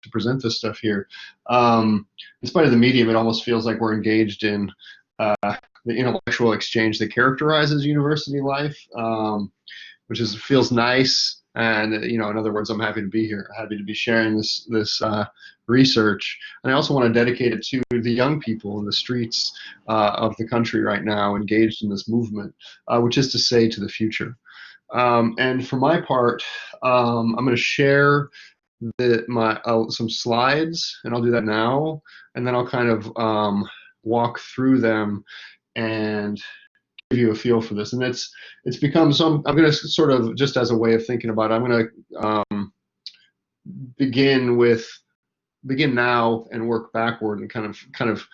to present this stuff here. In spite of the medium, it almost feels like we're engaged in the intellectual exchange that characterizes university life, which feels nice. And in other words, I'm happy to be here, happy to be sharing this research. And I also want to dedicate it to the young people in the streets of the country right now, engaged in this movement, which is to say, to the future. And for my part, I'm going to share some slides, and I'll do that now, and then I'll kind of walk through them and give you a feel for this. And it's become I'm going to sort of, just as a way of thinking about it, I'm going to begin now and work backward and kind of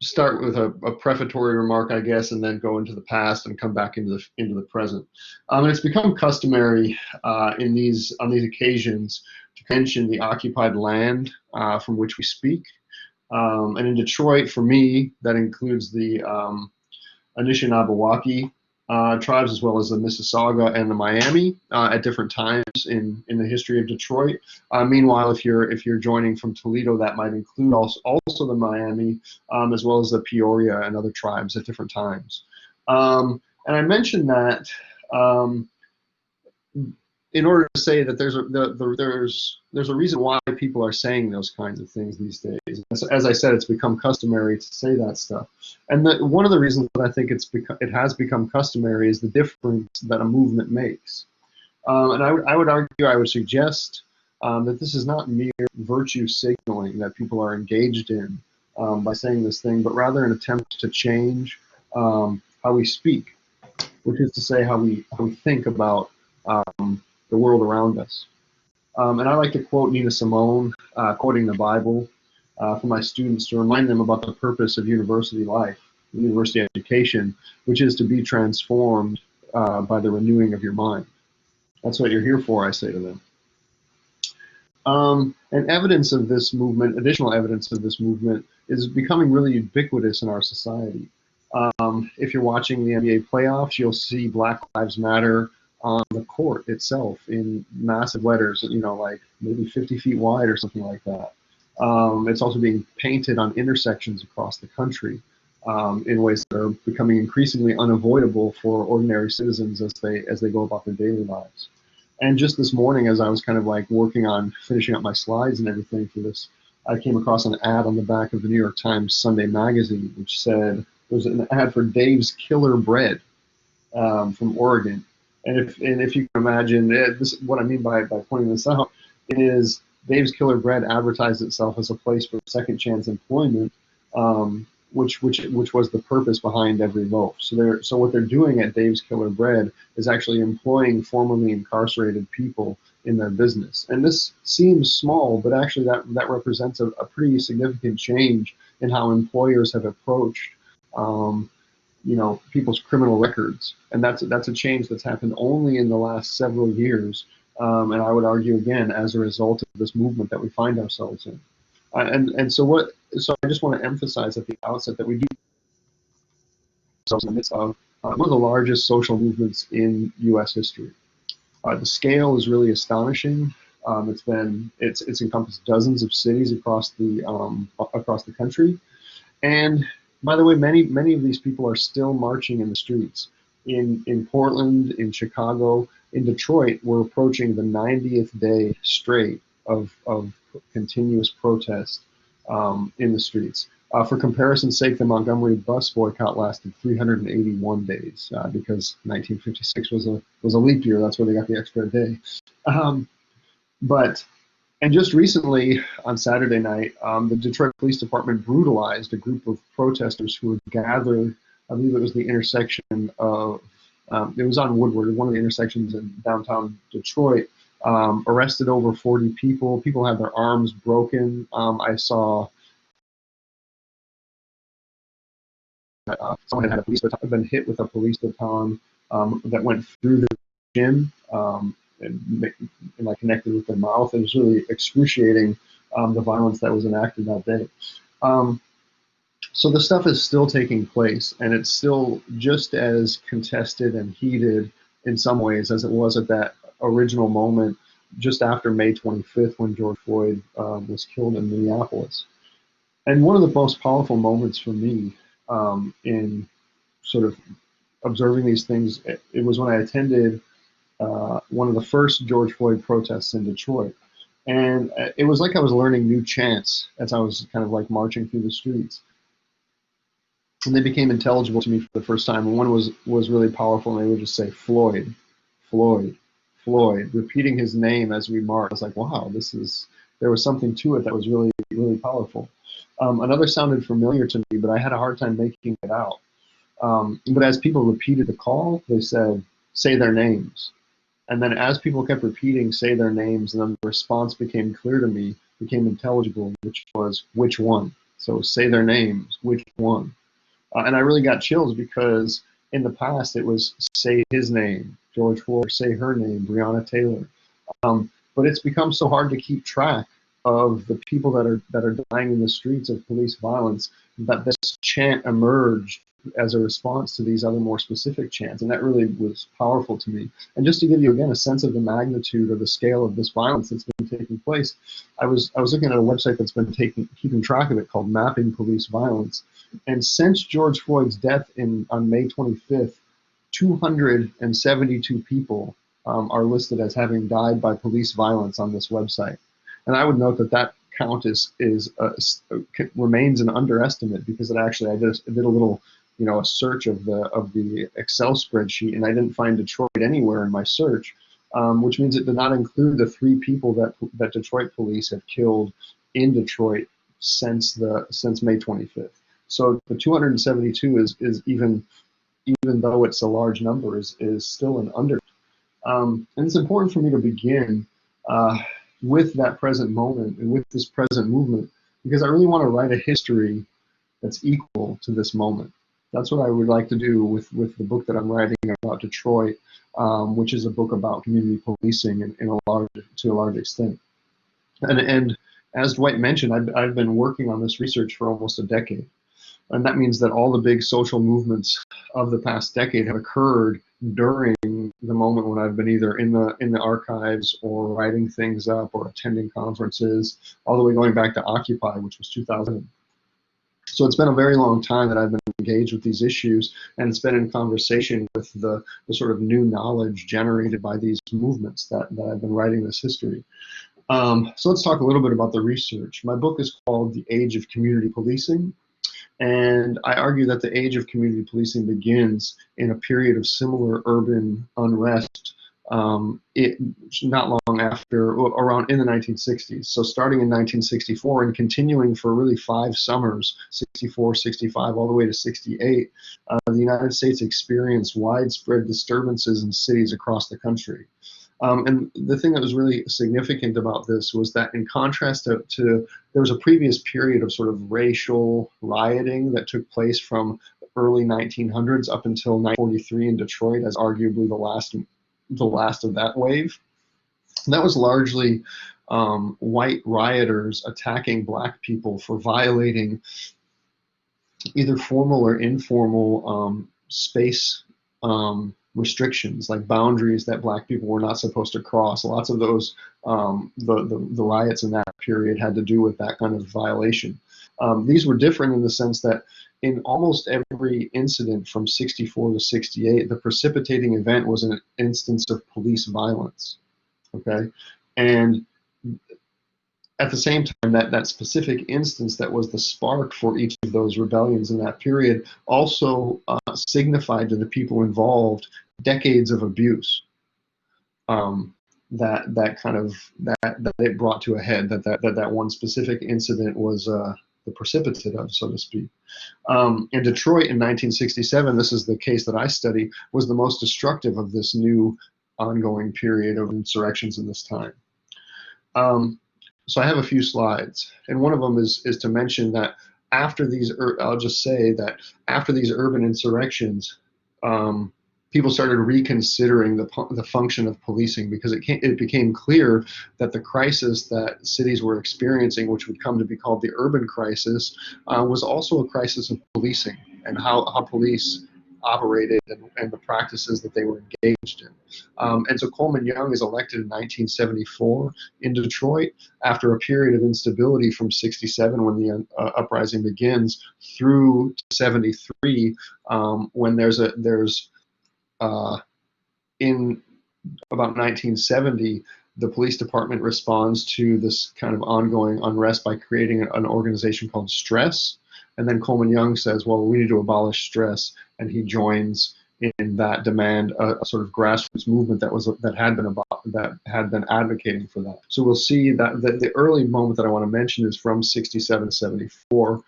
start with a prefatory remark, I guess, and then go into the past and come back into the present. And it's become customary on these occasions to mention the occupied land from which we speak. And in Detroit, for me, that includes the Anishinaabe tribes, as well as the Mississauga and the Miami at different times in the history of Detroit. Meanwhile, if you're joining from Toledo, that might include also the Miami, as well as the Peoria and other tribes at different times. And I mentioned that in order to say that there's a reason why people are saying those kinds of things these days. As I said, it's become customary to say that stuff. And one of the reasons that I think it has become customary is the difference that a movement makes. And I would suggest that this is not mere virtue signaling that people are engaged in by saying this thing, but rather an attempt to change how we speak, which is to say how we think about the world around us. And I like to quote Nina Simone, quoting the Bible, for my students to remind them about the purpose of university life, university education, which is to be transformed by the renewing of your mind. That's what you're here for, I say to them. And evidence of this movement, additional evidence of this movement, is becoming really ubiquitous in our society. If you're watching the NBA playoffs, you'll see Black Lives Matter on the court itself in massive letters, like maybe 50 feet wide or something like that. It's also being painted on intersections across the country in ways that are becoming increasingly unavoidable for ordinary citizens as they go about their daily lives. And just this morning, as I was kind of like working on finishing up my slides and everything for this, I came across an ad on the back of the New York Times Sunday magazine, which said, there was an ad for Dave's Killer Bread from Oregon. And if you can imagine, what I mean by pointing this out is Dave's Killer Bread advertised itself as a place for second chance employment, which was the purpose behind every loaf. So what they're doing at Dave's Killer Bread is actually employing formerly incarcerated people in their business. And this seems small, but actually that represents a pretty significant change in how employers have approached people's criminal records. And that's a change that's happened only in the last several years. And I would argue, again, as a result of this movement that we find ourselves in. So I just want to emphasize at the outset that we do ourselves in the midst of one of the largest social movements in U.S. history. The scale is really astonishing. It's encompassed dozens of cities across the country. And by the way, many of these people are still marching in the streets. In Portland, in Chicago, in Detroit, we're approaching the 90th day straight of continuous protest in the streets. For comparison's sake, the Montgomery bus boycott lasted 381 days because 1956 was a leap year. That's where they got the extra day. And just recently, on Saturday night, the Detroit Police Department brutalized a group of protesters who had gathered, I believe it was the intersection of, it was on Woodward, one of the intersections in downtown Detroit, arrested over 40 people. People had their arms broken. I saw someone had been hit with a police baton that went through the chin. And like connected with their mouth. It was really excruciating, the violence that was enacted that day. So the stuff is still taking place, and it's still just as contested and heated in some ways as it was at that original moment just after May 25th, when George Floyd was killed in Minneapolis. And one of the most powerful moments for me in sort of observing these things, it was when I attended one of the first George Floyd protests in Detroit. And it was like I was learning new chants as I was kind of like marching through the streets. And they became intelligible to me for the first time. And one was really powerful, and they would just say, Floyd, Floyd, Floyd, repeating his name as we marched. I was like, wow, there was something to it that was really, really powerful. Another sounded familiar to me, but I had a hard time making it out. But as people repeated the call, they said, say their names. And then as people kept repeating, say their names, and then the response became clear to me, became intelligible, which was, which one? So say their names, which one? And I really got chills because in the past it was say his name, George Floyd, say her name, Breonna Taylor. But it's become so hard to keep track of the people that are dying in the streets of police violence that this chant emerged as a response to these other more specific chants, and that really was powerful to me. And just to give you again a sense of the magnitude or the scale of this violence that's been taking place, I was looking at a website that's been keeping track of it called Mapping Police Violence, and since George Floyd's death on May 25th, 272 people are listed as having died by police violence on this website. And I would note that count remains an underestimate, because I did a little, a search of the Excel spreadsheet, and I didn't find Detroit anywhere in my search, which means it did not include the 3 people that Detroit police have killed in Detroit since May 25th. So the 272 is even though it's a large number, is still an under. And it's important for me to begin with that present moment and with this present movement, because I really want to write a history that's equal to this moment. That's what I would like to do with the book that I'm writing about Detroit, which is a book about community policing to a large extent. And as Dwight mentioned, I've been working on this research for almost a decade. And that means that all the big social movements of the past decade have occurred during the moment when I've been either in the archives or writing things up or attending conferences, all the way going back to Occupy, which was 2000. So it's been a very long time that I've been engaged with these issues, and it's been in conversation with the sort of new knowledge generated by these movements that I've been writing this history. So let's talk a little bit about the research. My book is called The Age of Community Policing. And I argue that the age of community policing begins in a period of similar urban unrest, not long after, around in the 1960s. So starting in 1964 and continuing for really 5 summers, 64, 65, all the way to 68, the United States experienced widespread disturbances in cities across the country. And the thing that was really significant about this was that, in contrast to there was a previous period of sort of racial rioting that took place from the early 1900s up until 1943 in Detroit as arguably the last of that wave. And that was largely white rioters attacking black people for violating either formal or informal space restrictions, like boundaries that black people were not supposed to cross. Lots of those, the riots in that period had to do with that kind of violation. These were different in the sense that in almost every incident from 64 to 68, the precipitating event was an instance of police violence, okay? And at the same time, that specific instance that was the spark for each of those rebellions in that period also signified to the people involved decades of abuse that it brought to a head, that one specific incident was the precipitate of, so to speak. In Detroit in 1967, this is the case that I study, was the most destructive of this new ongoing period of insurrections in this time. So I have a few slides, and one of them is to mention that after these, I'll just say that after these urban insurrections, people started reconsidering the function of policing, because it became clear that the crisis that cities were experiencing, which would come to be called the urban crisis, was also a crisis of policing, and how police operated and the practices that they were engaged in. And so Coleman Young is elected in 1974 in Detroit after a period of instability from 67, when the uprising begins, through 73, when there's in about 1970, the police department responds to this kind of ongoing unrest by creating an organization called Stress. And then Coleman Young says, well, we need to abolish stress, and he joins in that demand, a sort of grassroots movement that had been advocating for that. So we'll see that the early moment that I want to mention is from 67 to 74,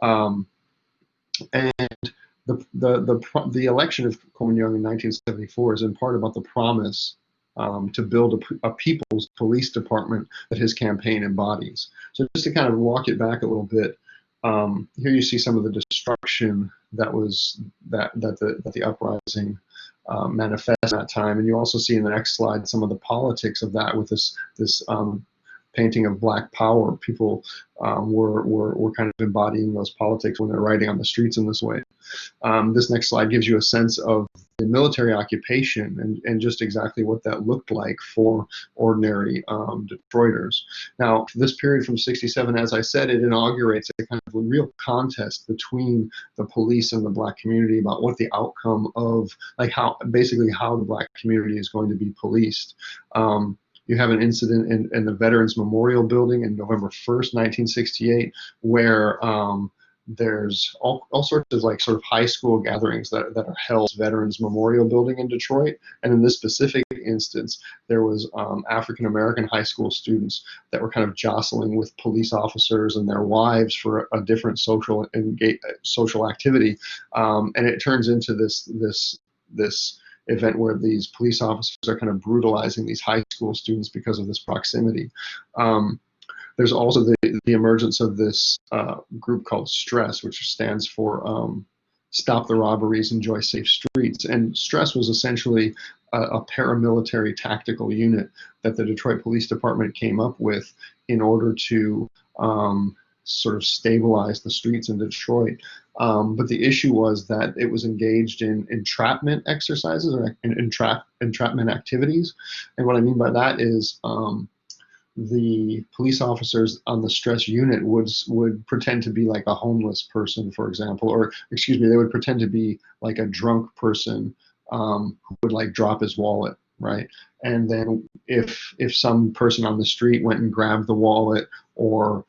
and the election of Coleman Young in 1974 is in part about the promise to build a people's police department that his campaign embodies. So just to kind of walk it back a little bit, here you see some of the destruction that the uprising manifest at that time, and you also see in the next slide some of the politics of that with this painting of Black Power. People were kind of embodying those politics when they're riding on the streets in this way. This next slide gives you a sense of the military occupation and just exactly what that looked like for ordinary Detroiters. Now, this period from 67, as I said, it inaugurates a kind of a real contest between the police and the Black community about what the outcome of, like, basically how the Black community is going to be policed. You have an incident in the Veterans Memorial Building in November 1st, 1968, where there's all sorts of sort of high school gatherings that are held at Veterans Memorial Building in Detroit. And in this specific instance, there was African American high school students that were kind of jostling with police officers and their wives for a different social activity. And it turns into this event where these police officers are kind of brutalizing these high school students because of this proximity. There's also the emergence of this group called Stress, which stands for Stop the Robberies, Enjoy Safe Streets. And Stress was essentially a paramilitary tactical unit that the Detroit Police Department came up with in order to sort of stabilize the streets in Detroit. But the issue was that it was engaged in entrapment exercises or entrapment activities. And what I mean by that is the police officers on the Stress unit would pretend to be like a homeless person, for example, or excuse me, they would pretend to be like a drunk person who would drop his wallet, right? And then if some person on the street went and grabbed the wallet, or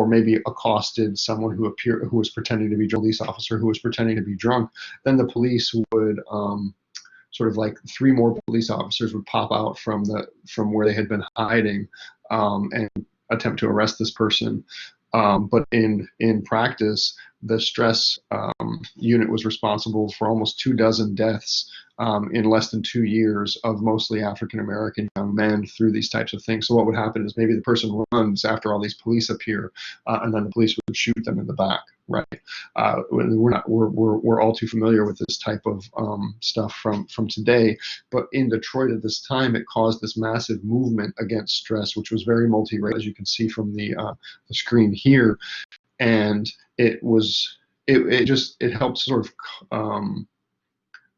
maybe accosted someone who was pretending to be a police officer who was pretending to be drunk, then the police would sort of three more police officers would pop out from where they had been hiding and attempt to arrest this person. But in practice, the Stress unit was responsible for almost 24 deaths in less than 2 years of mostly African American young men through these types of things. So what would happen is maybe the person runs after all these police appear, and then the police would shoot them in the back. Right? We're all too familiar with this type of stuff from today. But in Detroit at this time, it caused this massive movement against Stress, which was very multi-racial, as you can see from the screen here, and it helped sort of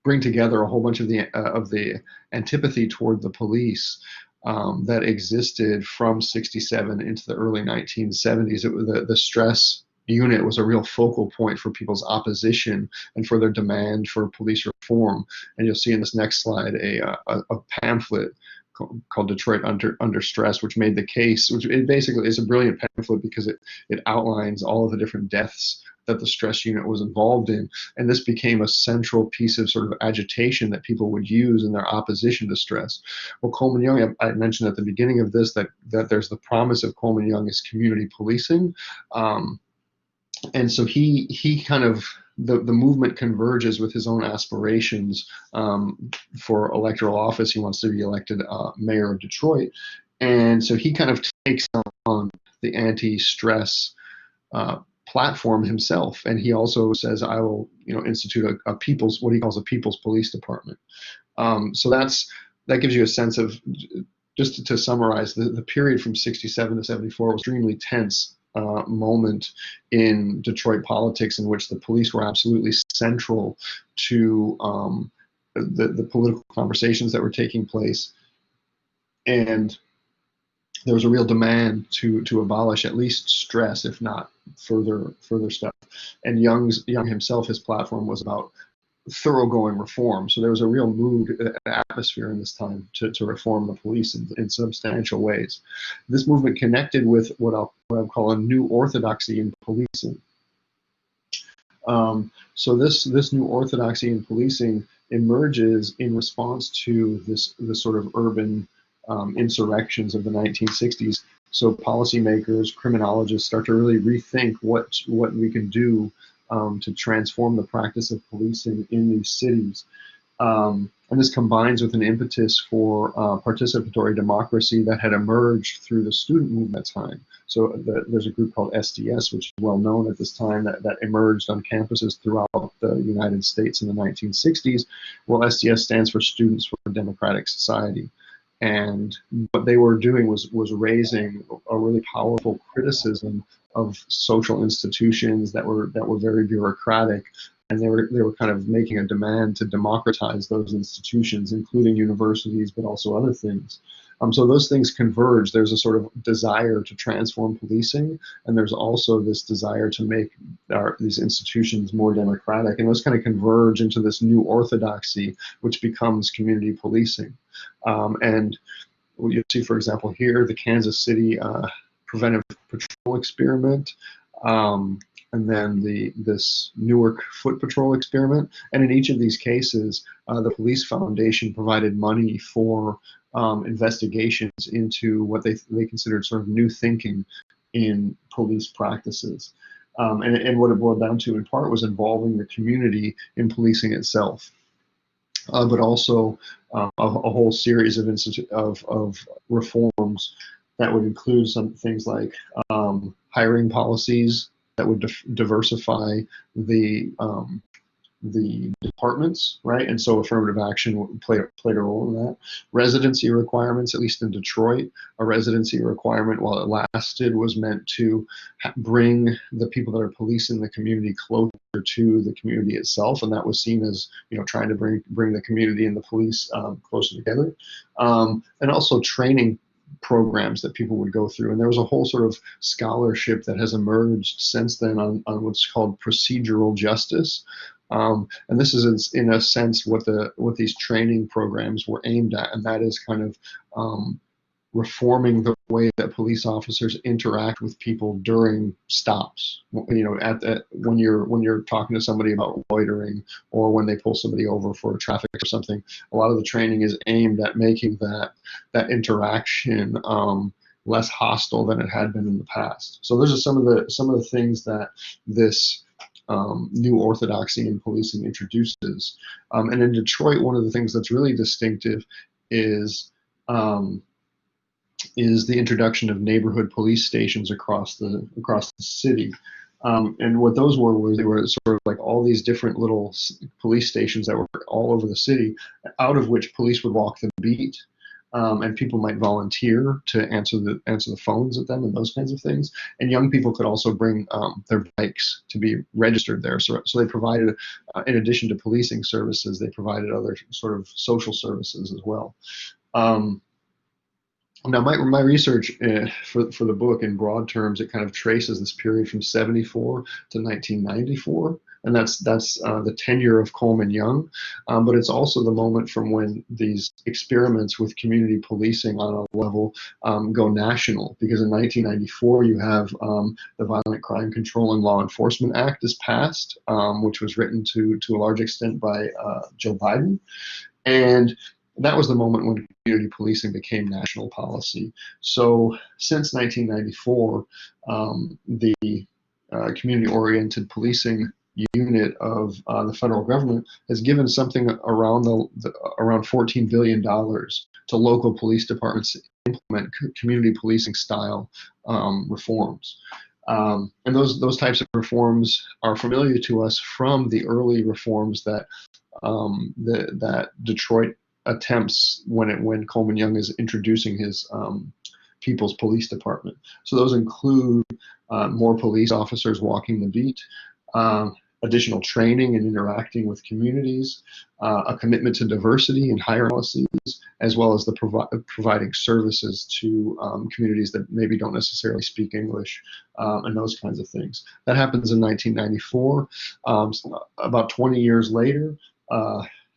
bring together a whole bunch of the antipathy toward the police that existed from 67 into the early 1970s. The Stress unit was a real focal point for people's opposition and for their demand for police reform. And you'll see in this next slide a pamphlet called Detroit Under Stress, which made the case, which it basically is a brilliant pamphlet because it outlines all of the different deaths that the Stress unit was involved in. And this became a central piece of sort of agitation that people would use in their opposition to Stress. Well, Coleman Young, I mentioned at the beginning of this that there's the promise of Coleman Young is community policing. And so he kind of, the movement converges with his own aspirations for electoral office. He wants to be elected mayor of Detroit. And so he kind of takes on the anti-Stress platform himself. And he also says, I will, institute what he calls a people's police department. So that gives you a sense of, just to summarize, the period from 67 to 74 was extremely tense moment in Detroit politics in which the police were absolutely central to the political conversations that were taking place. And there was a real demand to abolish at least stress, if not further stuff. And Young himself, his platform was about thoroughgoing reform. So there was a real mood, atmosphere in this time to reform the police in substantial ways. This movement connected with what I'll call a new orthodoxy in policing. So this new orthodoxy in policing emerges in response to this sort of urban insurrections of the 1960s. So policymakers, criminologists start to really rethink what we can do to transform the practice of policing in these cities. And this combines with an impetus for participatory democracy that had emerged through the student movement time. So there's a group called SDS, which is well known at this time, that emerged on campuses throughout the United States in the 1960s. Well, SDS stands for Students for a Democratic Society. And what they were doing was raising a really powerful criticism of social institutions that were very bureaucratic, and they were kind of making a demand to democratize those institutions, including universities, but also other things. So those things converge. There's a sort of desire to transform policing, and there's also this desire to make these institutions more democratic, and those kind of converge into this new orthodoxy, which becomes community policing. And you see, for example, here, the Kansas City preventive patrol experiment, and then this Newark foot patrol experiment. And in each of these cases, the police foundation provided money for investigations into what they considered sort of new thinking in police practices. And what it boiled down to, in part, was involving the community in policing itself. But also a whole series of reforms that would include some things like hiring policies that would diversify the departments, right? And so affirmative action played a role in that. Residency requirements, at least in Detroit, a residency requirement, while it lasted, was meant to bring the people that are policing the community closer to the community itself, and that was seen as, trying to bring the community and the police closer together, and also training programs that people would go through. And there was a whole sort of scholarship that has emerged since then on what's called procedural justice. And this is, in a sense, what these training programs were aimed at, and that is kind of reforming the way that police officers interact with people during stops. When you're talking to somebody about loitering, or when they pull somebody over for traffic or something, a lot of the training is aimed at making that interaction less hostile than it had been in the past. So those are some of the things that this new orthodoxy in policing introduces. And in Detroit, one of the things that's really distinctive is the introduction of neighborhood police stations across the city. And what those were they were sort of like all these different little police stations that were all over the city, out of which police would walk the beat. And people might volunteer to answer the phones at them and those kinds of things. And young people could also bring their bikes to be registered there. So they provided, in addition to policing services, they provided other sort of social services as well. Now, my research for the book, in broad terms, it kind of traces this period from 74 to 1994. And that's the tenure of Coleman Young, but it's also the moment from when these experiments with community policing on a level go national. Because in 1994, you have the Violent Crime Control and Law Enforcement Act is passed, which was written to a large extent by Joe Biden, and that was the moment when community policing became national policy. So since 1994, the community-oriented policing unit of the federal government has given something around $14 billion to local police departments to implement community policing style reforms. And those types of reforms are familiar to us from the early reforms that that Detroit attempts when Coleman Young is introducing his people's police department. So those include more police officers walking the beat, additional training and interacting with communities, a commitment to diversity and higher policies, as well as the providing services to communities that maybe don't necessarily speak English, and those kinds of things. That happens in 1994. About 20 years later,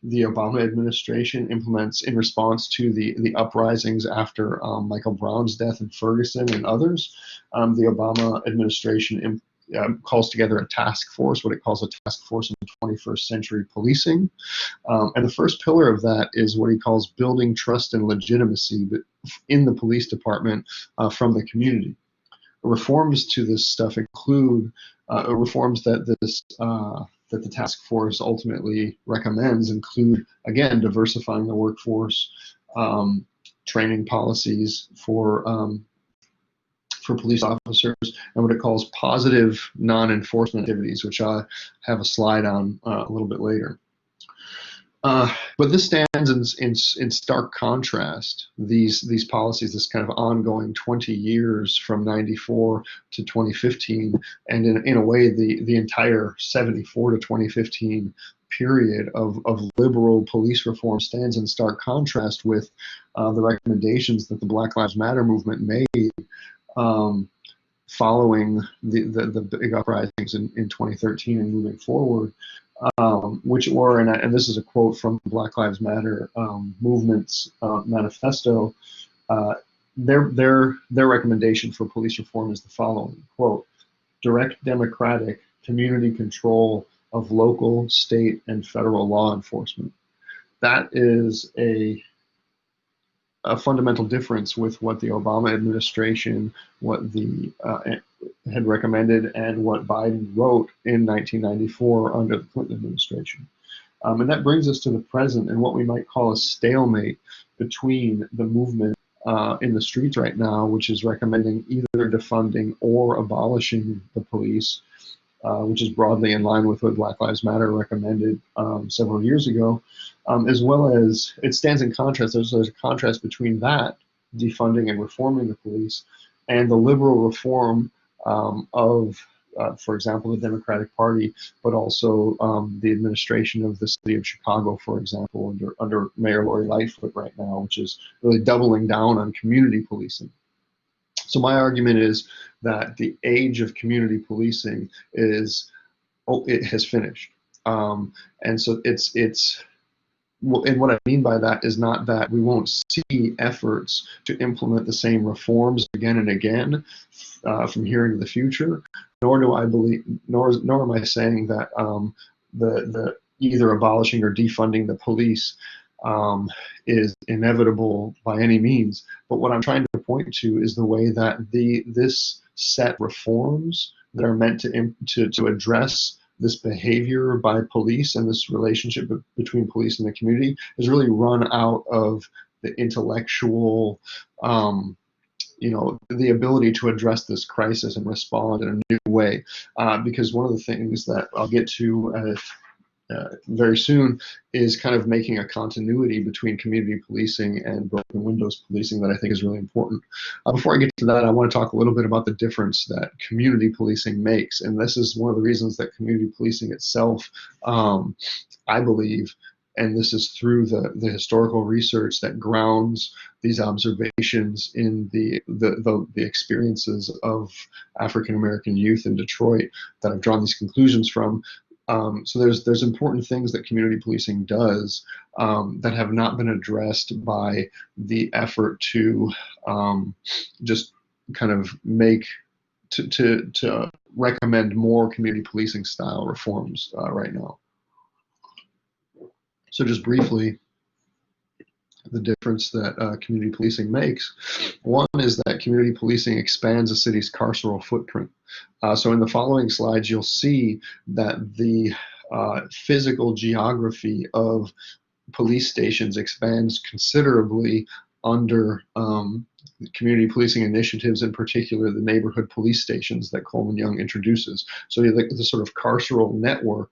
the Obama administration implements, in response to the uprisings after Michael Brown's death in Ferguson and others, the Obama administration calls together a task force, what it calls a task force in 21st century policing. And the first pillar of that is what he calls building trust and legitimacy in the police department from the community. Reforms to this stuff include reforms that that the task force ultimately recommends include, again, diversifying the workforce, training policies for police officers, and what it calls positive non-enforcement activities, which I have a slide on a little bit later. But this stands in stark contrast, these policies, this kind of ongoing 20 years from 94 to 2015, and in a way the entire 74 to 2015 period of liberal police reform stands in stark contrast with the recommendations that the Black Lives Matter movement made following the big uprisings in 2013 and moving forward, which were, and this is a quote from the Black Lives Matter movement's manifesto, their recommendation for police reform is the following, quote, direct democratic community control of local, state, and federal law enforcement. That is a fundamental difference with what the Obama administration, what the had recommended, and what Biden wrote in 1994 under the Clinton administration. And that brings us to the present and what we might call a stalemate between the movement in the streets right now, which is recommending either defunding or abolishing the police, which is broadly in line with what Black Lives Matter recommended several years ago, as well as it stands in contrast. There's a contrast between that, defunding and reforming the police, and the liberal reform of, for example, the Democratic Party, but also the administration of the city of Chicago, for example, under Mayor Lori Lightfoot right now, which is really doubling down on community policing. So my argument is that the age of community policing it has finished, and so and what I mean by that is not that we won't see efforts to implement the same reforms again and again from here into the future, nor do I believe, nor am I saying that the either abolishing or defunding the police is inevitable by any means. But what I'm trying to point to is the way that this set reforms that are meant to address this behavior by police and this relationship between police and the community is really run out of the intellectual, the ability to address this crisis and respond in a new way. Because one of the things that I'll get to very soon is kind of making a continuity between community policing and broken windows policing that I think is really important. Before I get to that, I want to talk a little bit about the difference that community policing makes. And this is one of the reasons that community policing itself, I believe, and this is through the historical research that grounds these observations in the experiences of African American youth in Detroit, that I've drawn these conclusions from. So there's important things that community policing does that have not been addressed by the effort to just kind of make to recommend more community policing style reforms right now. So just briefly, the difference that community policing makes. One is that community policing expands a city's carceral footprint. So in the following slides, you'll see that the physical geography of police stations expands considerably under community policing initiatives, in particular the neighborhood police stations that Coleman Young introduces. So the sort of carceral network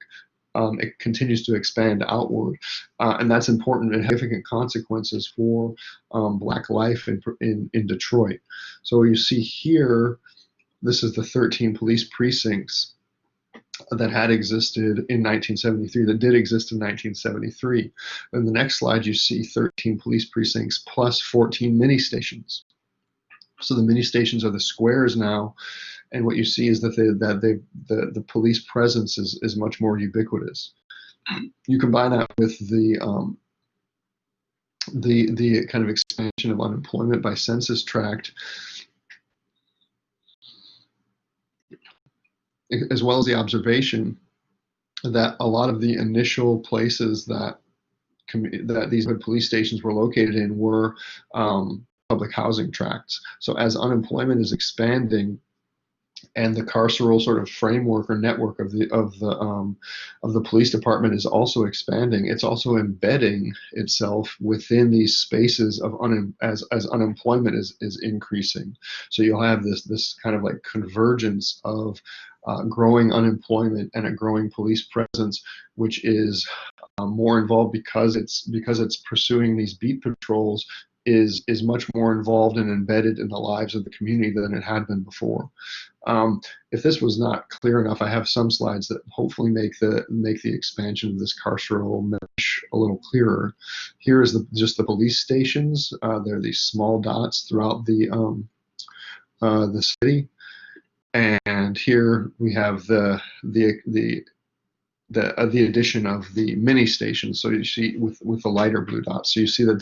it continues to expand outward, and that's important and significant consequences for Black life in Detroit. So you see here, this is the 13 police precincts that had existed in 1973, that did exist in 1973. In the next slide, you see 13 police precincts plus 14 mini stations. So the mini stations are the squares now, and what you see is that the police presence is much more ubiquitous. You combine that with the kind of expansion of unemployment by census tract, as well as the observation that a lot of the initial places that these police stations were located in were public housing tracts. So as unemployment is expanding, and the carceral sort of framework or network of the police department is also expanding, it's also embedding itself within these spaces of as unemployment is increasing. So you'll have this kind of like convergence of growing unemployment and a growing police presence, which is more involved because it's pursuing these beat patrols, is much more involved and embedded in the lives of the community than it had been before. If this was not clear enough, I have some slides that hopefully make the expansion of this carceral mesh a little clearer. Here is just the police stations. There are these small dots throughout the city, and here we have the addition of the mini stations. So you see with the lighter blue dots. So you see that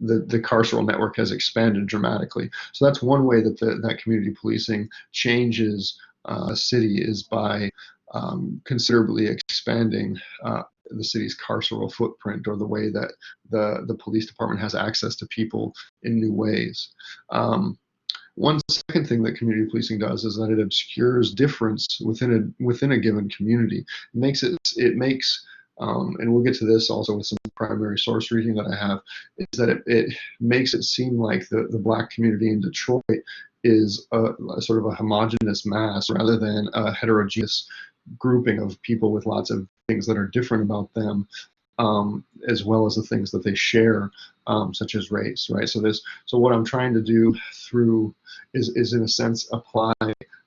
the carceral network has expanded dramatically. So that's one way that that community policing changes a city, is by considerably expanding the city's carceral footprint, or the way that the police department has access to people in new ways. One second thing that community policing does is that it obscures difference within a given community. It makes and we'll get to this also with some primary source reading that I have, is that it makes it seem like the Black community in Detroit is a sort of a homogeneous mass rather than a heterogeneous grouping of people with lots of things that are different about them, as well as the things that they share, such as race, right? So what I'm trying to do through is in a sense apply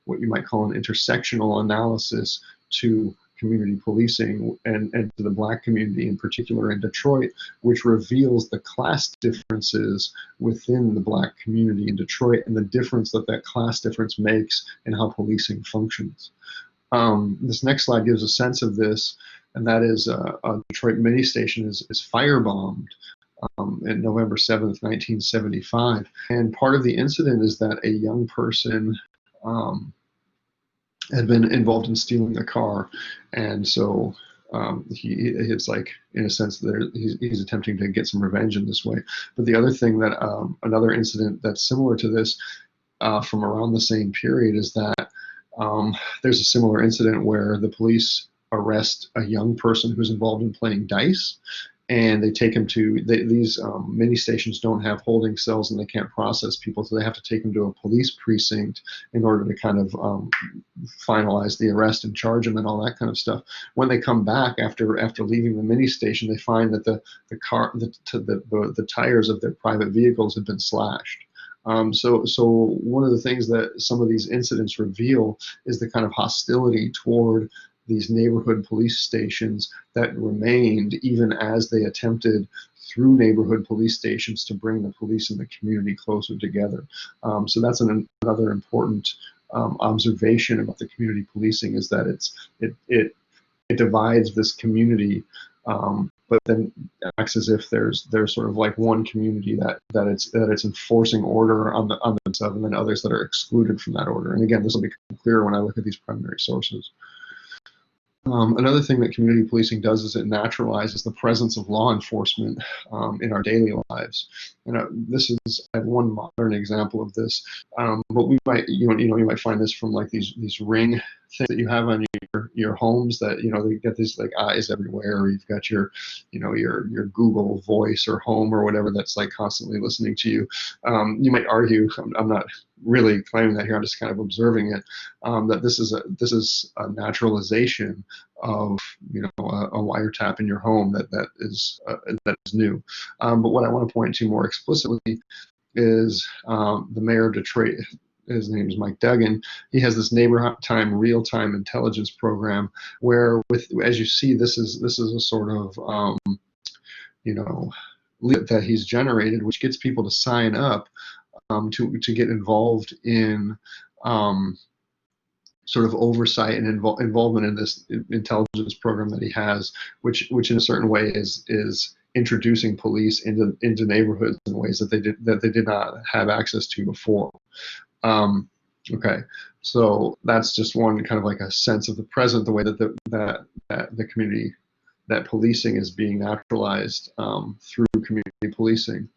what you might call an intersectional analysis to community policing and to the Black community in particular in Detroit, which reveals the class differences within the Black community in Detroit and the difference that class difference makes in how policing functions. This next slide gives a sense of this, and that is a Detroit mini station is firebombed on November 7th, 1975. And part of the incident is that a young person had been involved in stealing a car, and so it's like, in a sense, he's attempting to get some revenge in this way. But the other thing that another incident that's similar to this from around the same period is that there's a similar incident where the police arrest a young person who's involved in playing dice, and they take him to these mini stations don't have holding cells and they can't process people, so they have to take him to a police precinct in order to kind of finalize the arrest and charge him and all that kind of stuff. When they come back after leaving the mini station, they find that the tires of their private vehicles have been slashed. So one of the things that some of these incidents reveal is the kind of hostility toward these neighborhood police stations that remained even as they attempted through neighborhood police stations to bring the police and the community closer together. So that's another important observation about the community policing, is that it divides this community, but then acts as if there's sort of like one community that it's enforcing order on themselves, and then others that are excluded from that order. And again, this will become clearer when I look at these primary sources. Another thing that community policing does is it naturalizes the presence of law enforcement in our daily lives. I have one modern example of this. But we might, you might find this from like these ring things that you have on your homes that, they get these like eyes everywhere, or you've got your, your Google Voice or Home or whatever that's like constantly listening to you. You might argue, I'm not really claiming that here, I'm just kind of observing it, that this is a naturalization of, a wiretap in your home that is new. But what I want to point to more explicitly is the mayor of Detroit. His name is Mike Duggan. He has this neighborhood-time, real-time intelligence program where, as you see, this is a sort of that he's generated, which gets people to sign up to get involved in sort of oversight and involvement in this intelligence program that he has, which in a certain way is introducing police into neighborhoods in ways that they did not have access to before. Okay, so that's just one kind of like a sense of the present, the way that the community, that policing is being naturalized through community policing.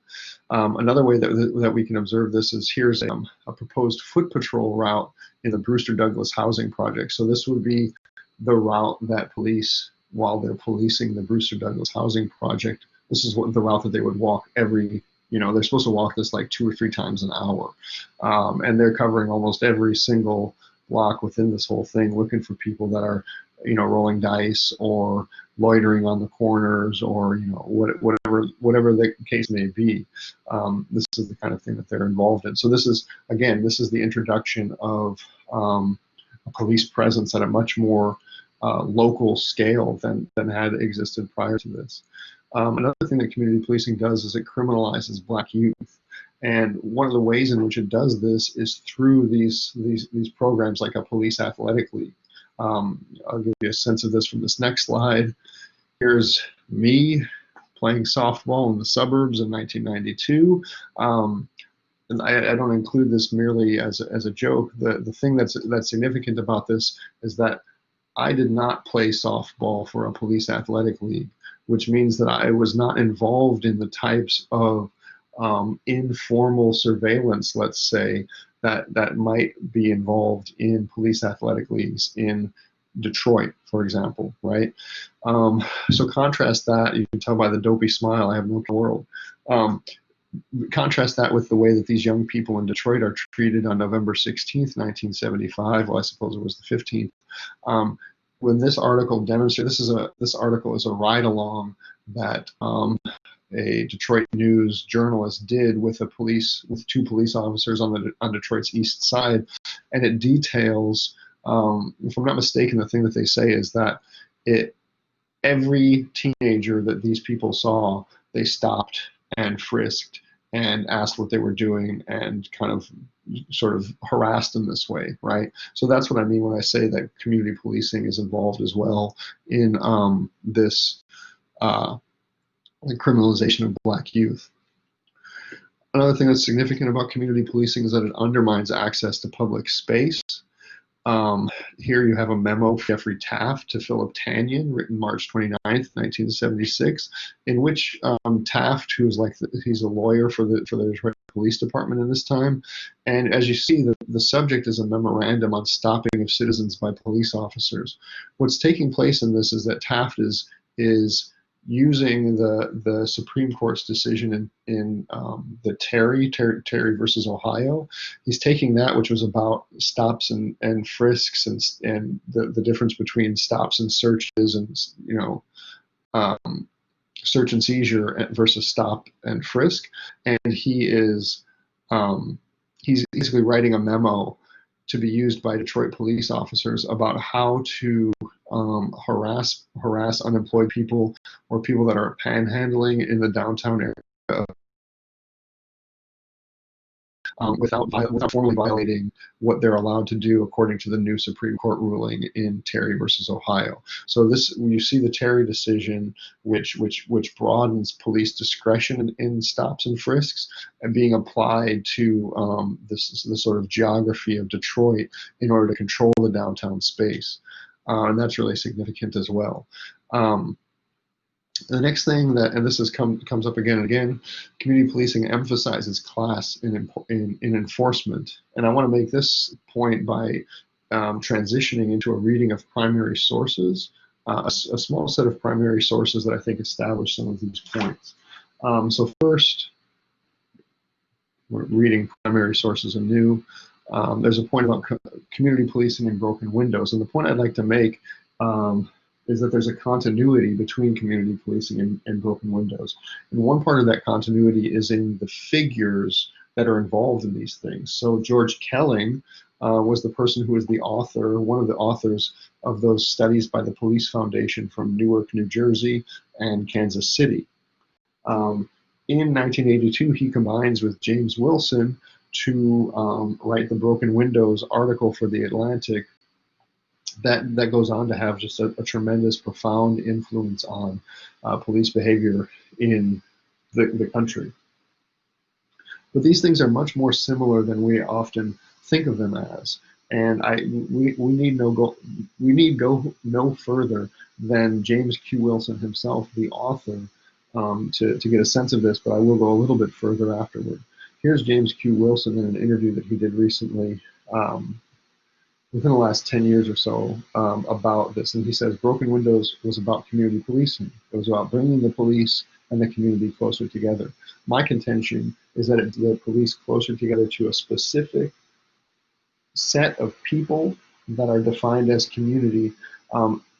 Another way that we can observe this is here's a proposed foot patrol route in the Brewster Douglas housing project. So this would be the route that police, while they're policing the Brewster Douglas housing project, this is the route that they would walk every, they're supposed to walk this like 2 or 3 times an hour. And they're covering almost every single block within this whole thing, looking for people that are, rolling dice or loitering on the corners, or whatever the case may be. This is the kind of thing that they're involved in. So this is the introduction of a police presence at a much more local scale than had existed prior to this. Another thing that community policing does is it criminalizes Black youth. And one of the ways in which it does this is through these programs like a police athletic league. I'll give you a sense of this from this next slide. Here's me playing softball in the suburbs in 1992. And I don't include this merely as a joke. The thing that's significant about this is that I did not play softball for a police athletic league, which means that I was not involved in the types of informal surveillance, let's say, that might be involved in police athletic leagues in Detroit, for example, right? So contrast that, you can tell by the dopey smile, I have no world. Contrast that with the way that these young people in Detroit are treated on November 16th, 1975. Well, I suppose it was the 15th. When this article demonstrates, this article is a ride along that a Detroit News journalist did with 2 police officers on Detroit's east side, and it details, if I'm not mistaken, the thing that they say is that every teenager that these people saw, they stopped and frisked and asked what they were doing and kind of sort of harassed them this way, right? So that's what I mean when I say that community policing is involved as well in this criminalization of Black youth. Another thing that's significant about community policing is that it undermines access to public space. Here you have a memo from Jeffrey Taft to Philip Tanyan, written March 29th, 1976, in which Taft, who's he's a lawyer for the Detroit Police Department in this time, and as you see, the subject is a memorandum on stopping of citizens by police officers. What's taking place in this is that Taft is using the Supreme Court's decision in the Terry versus Ohio. He's taking that, which was about stops and frisks and the difference between stops and searches and search and seizure versus stop and frisk, and he's basically writing a memo to be used by Detroit police officers about how to harass unemployed people or people that are panhandling in the downtown area without formally violating what they're allowed to do according to the new Supreme Court ruling in Terry versus Ohio. So you see the Terry decision, which broadens police discretion in stops and frisks, and being applied to the sort of geography of Detroit in order to control the downtown space. And that's really significant as well. The next thing that, and this comes up again and again, community policing emphasizes class in enforcement. And I want to make this point by transitioning into a reading of primary sources, a small set of primary sources that I think establish some of these points. So first, we're reading primary sources anew. There's a point about community policing and broken windows. And the point I'd like to make is that there's a continuity between community policing and broken windows. And one part of that continuity is in the figures that are involved in these things. So George Kelling was the person who was the author, one of the authors of those studies by the Police Foundation from Newark, New Jersey and Kansas City. In 1982, he combines with James Wilson to write the Broken Windows article for The Atlantic that goes on to have just a tremendous, profound influence on police behavior in the country. But these things are much more similar than we often think of them as. And we need go no further than James Q. Wilson himself, the author, to get a sense of this, but I will go a little bit further afterward. Here's James Q. Wilson in an interview that he did recently, within the last 10 years or so, about this. And he says, Broken Windows was about community policing. It was about bringing the police and the community closer together. My contention is that it led police closer together to a specific set of people that are defined as community,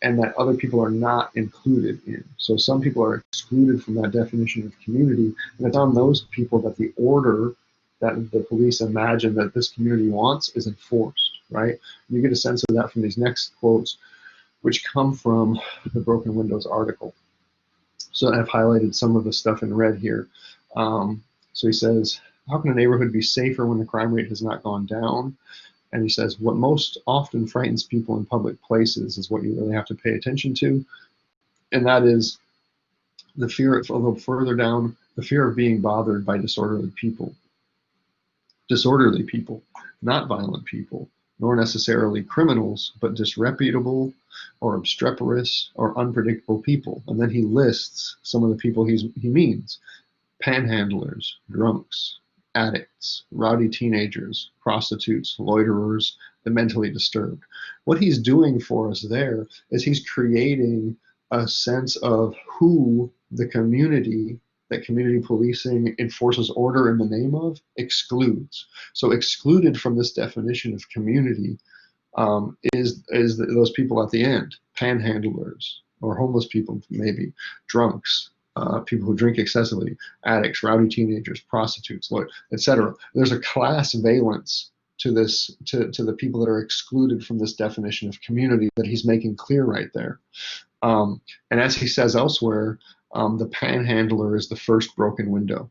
and that other people are not included in. So some people are excluded from that definition of community, and it's on those people that the order that the police imagine that this community wants is enforced, right? You get a sense of that from these next quotes, which come from the Broken Windows article. So I've highlighted some of the stuff in red here. So he says, how can a neighborhood be safer when the crime rate has not gone down? And he says, what most often frightens people in public places is what you really have to pay attention to. And that is the fear, a little further down, the fear of being bothered by disorderly people. Disorderly people, not violent people, nor necessarily criminals, but disreputable or obstreperous or unpredictable people. And then he lists some of the people he means. Panhandlers, drunks, addicts, rowdy teenagers, prostitutes, loiterers, the mentally disturbed. What he's doing for us there is he's creating a sense of who the community that community policing enforces order in the name of excludes. So excluded from this definition of community is those people at the end, panhandlers or homeless people, maybe drunks, people who drink excessively, addicts, rowdy teenagers, prostitutes, etc. There's a class valence to this, to the people that are excluded from this definition of community that he's making clear right there. And as he says elsewhere, the panhandler is the first broken window,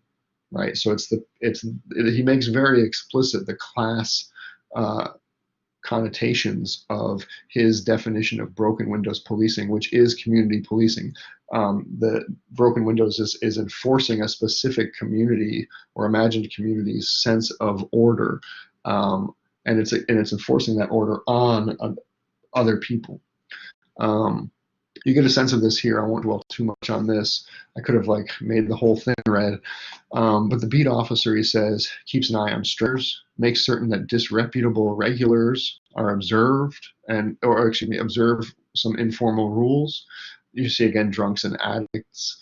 right? So he makes very explicit the class connotations of his definition of broken windows policing, which is community policing. The broken windows is enforcing a specific community or imagined community's sense of order, and it's enforcing that order on other people. You get a sense of this here. I won't dwell too much on this. I could have made the whole thing red. But the beat officer, he says, keeps an eye on stressors, makes certain that disreputable regulars are observed observe some informal rules. You see again drunks and addicts.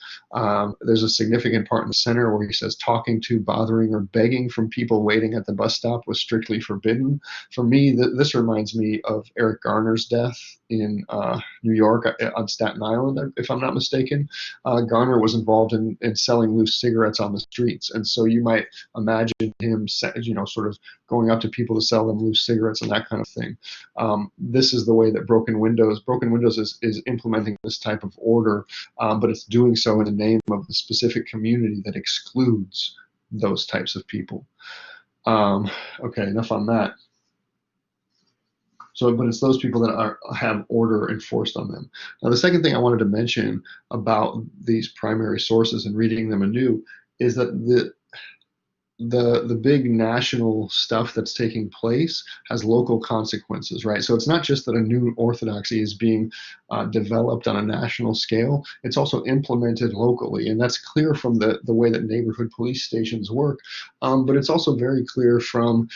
There's a significant part in the center where he says talking to, bothering, or begging from people waiting at the bus stop was strictly forbidden. For me, this reminds me of Eric Garner's death in New York on Staten Island, if I'm not mistaken. Garner was involved in selling loose cigarettes on the streets, and so you might imagine him, sort of going up to people to sell them loose cigarettes and that kind of thing. This is the way that Broken Windows is implementing this type of order, but it's doing so in the name of the specific community that excludes those types of people. Okay, enough on that. So, but it's those people that have order enforced on them. Now, the second thing I wanted to mention about these primary sources and reading them anew is that the big national stuff that's taking place has local consequences, right? So it's not just that a new orthodoxy is being developed on a national scale, it's also implemented locally. And that's clear from the way that neighborhood police stations work. But it's also very clear from,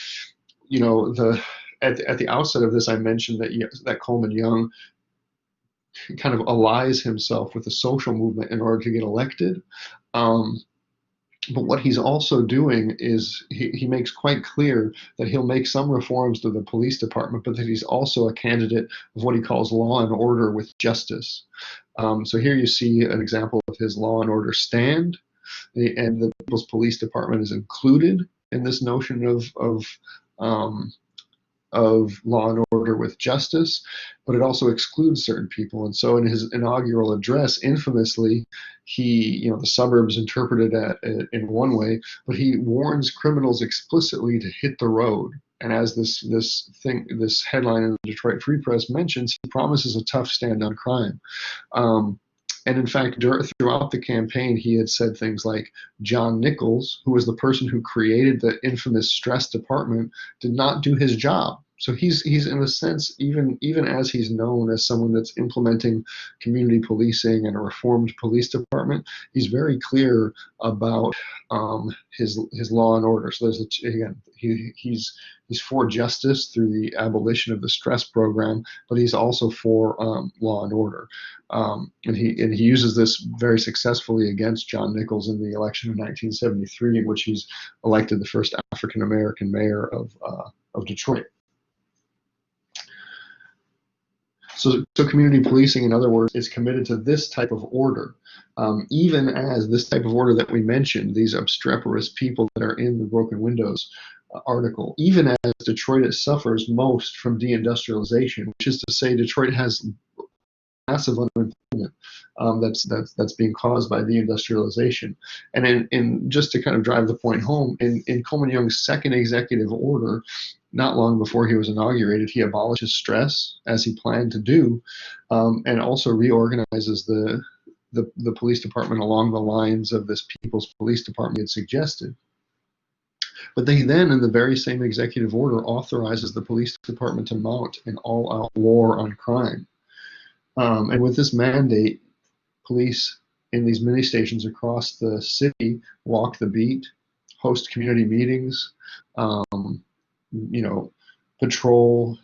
at the outset of this, I mentioned that Coleman Young kind of allies himself with the social movement in order to get elected. Um, but what he's also doing is he makes quite clear that he'll make some reforms to the police department, but that he's also a candidate of what he calls law and order with justice. So here you see an example of his law and order stand, and the People's Police Department is included in this notion um, of law and order with justice, but it also excludes certain people. And so in his inaugural address, infamously, the suburbs interpreted it in one way, but he warns criminals explicitly to hit the road. And as this headline in the Detroit Free Press mentions, he promises a tough stand on crime. And in fact, throughout the campaign, he had said things like John Nichols, who was the person who created the infamous stress department, did not do his job. So he's in a sense, even as he's known as someone that's implementing community policing and a reformed police department, he's very clear about his law and order. So he's for justice through the abolition of the stress program, but he's also for law and order. And he uses this very successfully against John Nichols in the election of 1973, in which he's elected the first African American mayor of Detroit. So community policing, in other words, is committed to this type of order, even as this type of order that we mentioned, these obstreperous people that are in the Broken Windows article, even as Detroit suffers most from deindustrialization, which is to say Detroit has massive unemployment that's being caused by the industrialization. And in just to kind of drive the point home, in Coleman Young's second executive order, not long before he was inaugurated, he abolishes stress, as he planned to do, and also reorganizes the police department along the lines of this People's Police Department he had suggested. But he then, in the very same executive order, authorizes the police department to mount an all-out war on crime. And with this mandate, police in these mini stations across the city walk the beat, host community meetings, patrol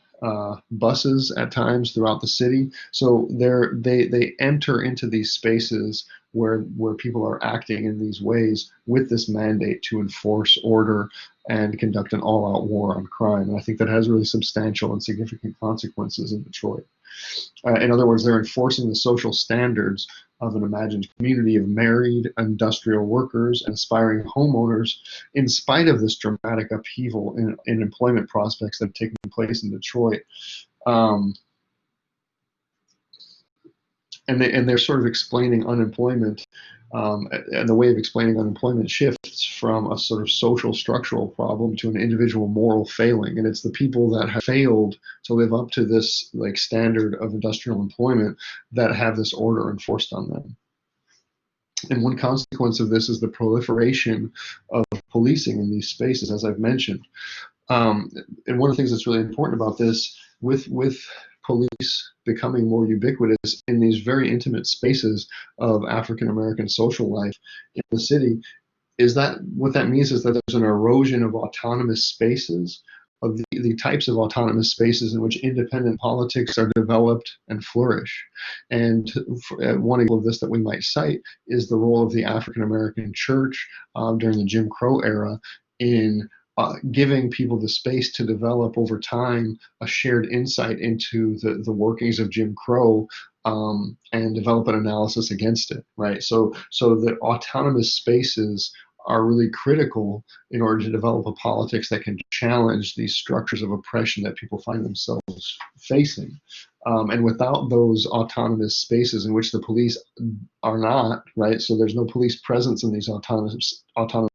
buses at times throughout the city. So they enter into these spaces where people are acting in these ways with this mandate to enforce order and conduct an all-out war on crime. And I think that has really substantial and significant consequences in Detroit. In other words, they're enforcing the social standards of an imagined community of married industrial workers and aspiring homeowners, in spite of this dramatic upheaval in employment prospects that have taken place in Detroit. And they're sort of explaining unemployment, and the way of explaining unemployment shifts from a sort of social structural problem to an individual moral failing. And it's the people that have failed to live up to this standard of industrial employment that have this order enforced on them. And one consequence of this is the proliferation of policing in these spaces, as I've mentioned. And one of the things that's really important about this, with police becoming more ubiquitous in these very intimate spaces of African American social life in the city, is that what that means is that there's an erosion of autonomous spaces, of the types of autonomous spaces in which independent politics are developed and flourish. And one example of this that we might cite is the role of the African American church during the Jim Crow era in giving people the space to develop over time a shared insight into the workings of Jim Crow, and develop an analysis against it, right? So the autonomous spaces are really critical in order to develop a politics that can challenge these structures of oppression that people find themselves facing. And without those autonomous spaces in which the police are not, right? So there's no police presence in these autonomous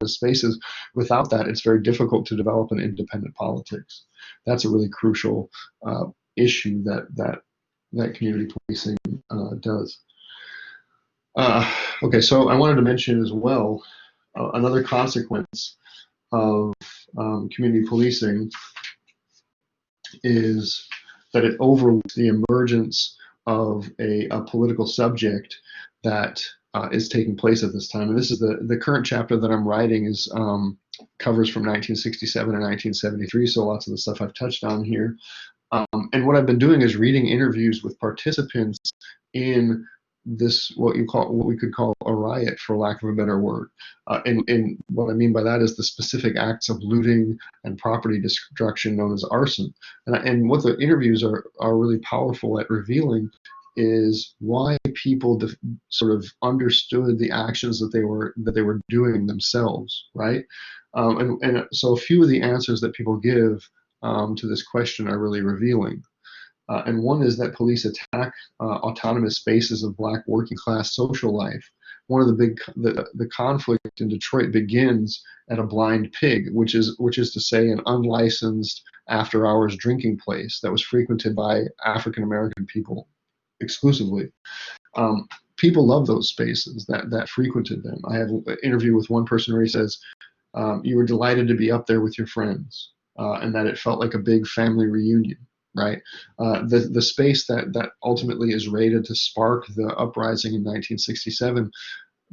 spaces. Without that, it's very difficult to develop an independent politics. That's a really crucial issue that community policing does. Okay, so I wanted to mention as well another consequence of community policing is that it overlooks the emergence of a political subject that is taking place at this time. And this is the current chapter that I'm writing is covers from 1967 and 1973, so lots of the stuff I've touched on here. And what I've been doing is reading interviews with participants in this what we could call a riot, for lack of a better word. And what I mean by that is the specific acts of looting and property destruction known as arson. And what the interviews are really powerful at revealing is why people sort of understood the actions that they were doing themselves, right? And so a few of the answers that people give to this question are really revealing. And one is that police attack autonomous spaces of Black working class social life. One of the conflict in Detroit begins at a Blind Pig, which is to say an unlicensed after hours drinking place that was frequented by African American people exclusively. People love those spaces that frequented them. I have an interview with one person where he says, you were delighted to be up there with your friends, and that it felt like a big family reunion, right? The space that ultimately is rated to spark the uprising in 1967,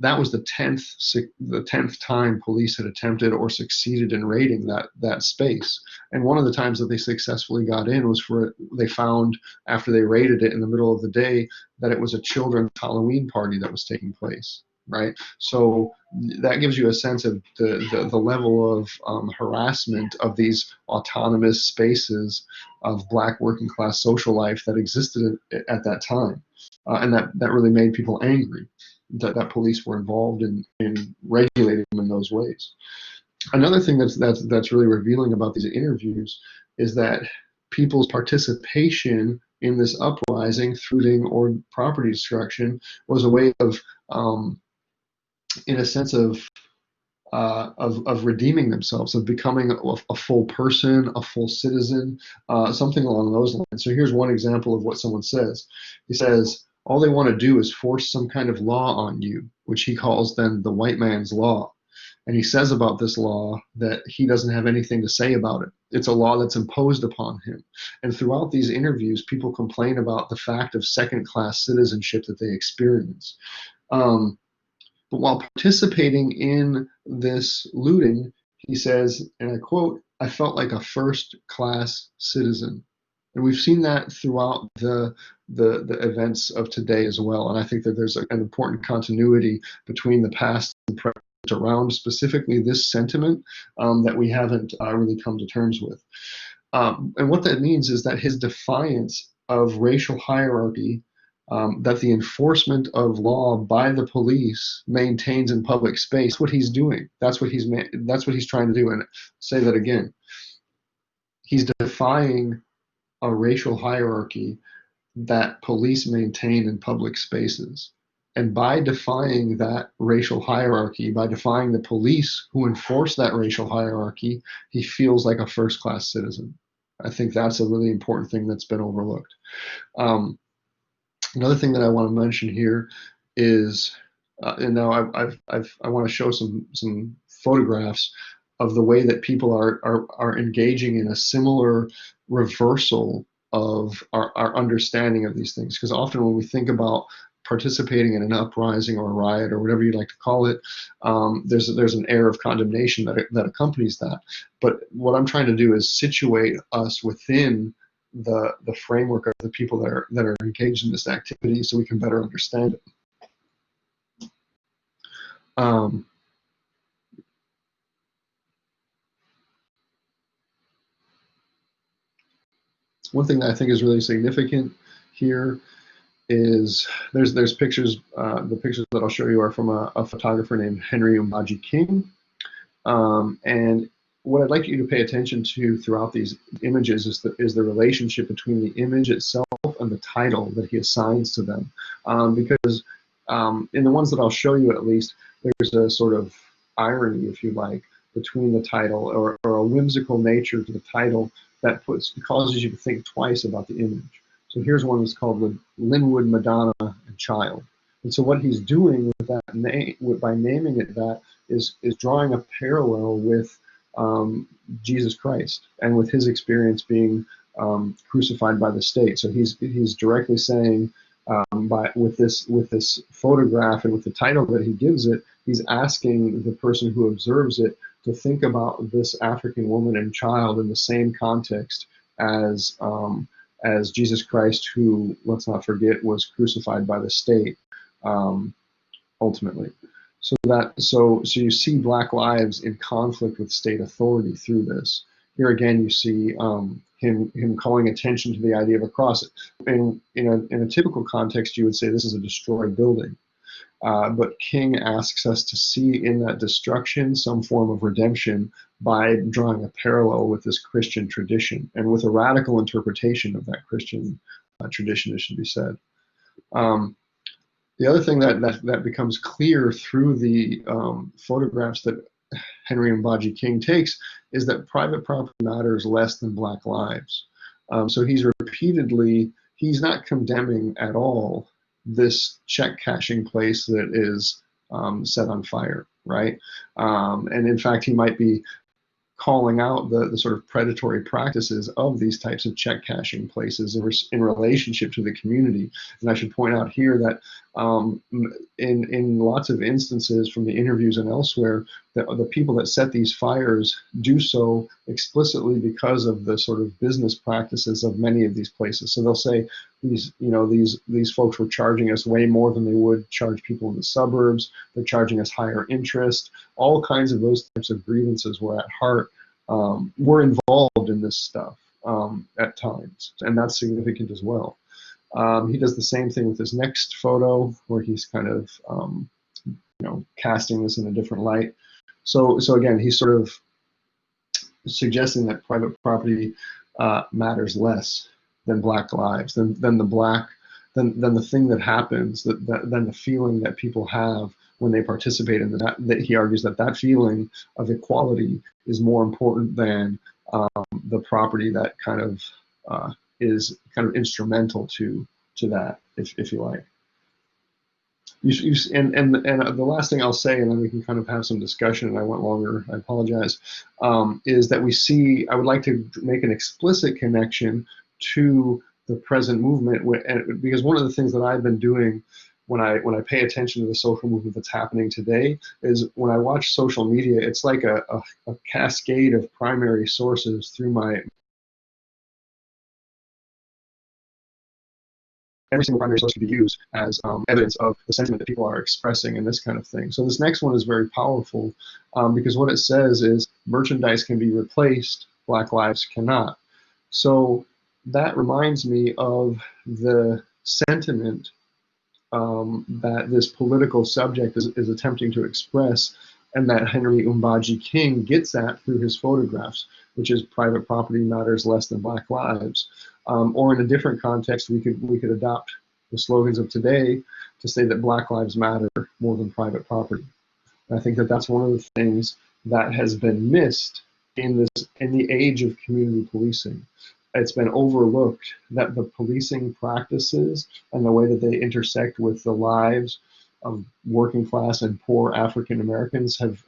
that was the 10th time police had attempted or succeeded in raiding that space. And one of the times that they successfully got in was they found, after they raided it in the middle of the day, that it was a children's Halloween party that was taking place, right? So that gives you a sense of the level of harassment of these autonomous spaces of Black working class social life that existed at that time. And that really made people angry that police were involved in regulating them in those ways. Another thing that's really revealing about these interviews is that people's participation in this uprising, looting or property destruction, was a way of, in a sense of redeeming themselves, of becoming a full person, a full citizen, something along those lines. So here's one example of what someone says. He says, all they want to do is force some kind of law on you, which he calls then the white man's law. And he says about this law that he doesn't have anything to say about it. It's a law that's imposed upon him. And throughout these interviews, people complain about the fact of second-class citizenship that they experience. But while participating in this looting, he says, and I quote, "I felt like a first-class citizen." And we've seen that throughout the events of today as well. And I think that there's an important continuity between the past and present around specifically this sentiment that we haven't really come to terms with. And what that means is that his defiance of racial hierarchy, that the enforcement of law by the police maintains in public space, what he's doing. That's what he's trying to do. And say that again. He's defying a racial hierarchy that police maintain in public spaces. And by defying that racial hierarchy, by defying the police who enforce that racial hierarchy, he feels like a first-class citizen. I think that's a really important thing that's been overlooked. Another thing that I want to mention here is, and now I want to show some photographs of the way that people are engaging in a similar reversal of our understanding of these things. Because often when we think about participating in an uprising or a riot or whatever you'd like to call it, there's an air of condemnation that accompanies that. But what I'm trying to do is situate us within the framework of the people that are engaged in this activity so we can better understand it. One thing that I think is really significant here is there's pictures. The pictures that I'll show you are from a photographer named Henry Umaji King. And what I'd like you to pay attention to throughout these images is the relationship between the image itself and the title that he assigns to them. Because in the ones that I'll show you, at least, there's a sort of irony, if you like, between the title or a whimsical nature to the title that causes you to think twice about the image. So here's one that's called Linwood, Madonna, and Child. And so what he's doing with that name, by naming it that, is drawing a parallel with Jesus Christ, and with his experience being crucified by the state. So he's directly saying, with this photograph and with the title that he gives it, he's asking the person who observes it to think about this African woman and child in the same context as Jesus Christ, who, let's not forget, was crucified by the state, ultimately. So you see Black lives in conflict with state authority through this. Here again, you see him calling attention to the idea of a cross. In a typical context, you would say this is a destroyed building. But King asks us to see in that destruction some form of redemption by drawing a parallel with this Christian tradition and with a radical interpretation of that Christian tradition, it should be said. The other thing that becomes clear through the photographs that Henry Mbaji King takes is that private property matters less than Black lives. So he's not condemning at all this check cashing place that is set on fire, right? And in fact, he might be calling out the sort of predatory practices of these types of check cashing places in relationship to the community. And I should point out here that in lots of instances from the interviews and elsewhere, the people that set these fires do so explicitly because of the sort of business practices of many of these places. So they'll say these folks were charging us way more than they would charge people in the suburbs. They're charging us higher interest. All kinds of those types of grievances were at heart, were involved in this stuff at times, and that's significant as well. He does the same thing with his next photo, where he's kind of casting this in a different light. So again, he's sort of suggesting that private property matters less than Black lives, than the thing that happens, than the feeling that people have when they participate in that. He argues that feeling of equality is more important than the property that kind of is kind of instrumental to that, if you like. And the last thing I'll say, and then we can kind of have some discussion, and I went longer, I apologize, is that we see, I would like to make an explicit connection to the present movement, because one of the things that I've been doing when I pay attention to the social movement that's happening today is when I watch social media, it's like a cascade of primary sources through my every single primary source can be used as evidence of the sentiment that people are expressing and this kind of thing. So this next one is very powerful because what it says is merchandise can be replaced, Black lives cannot. So that reminds me of the sentiment that this political subject is attempting to express, and that Henry Mbaji King gets at through his photographs, which is private property matters less than Black lives. Or in a different context, we could adopt the slogans of today to say that Black lives matter more than private property. And I think that that's one of the things that has been missed in the age of community policing. It's been overlooked that the policing practices and the way that they intersect with the lives of working class and poor African Americans have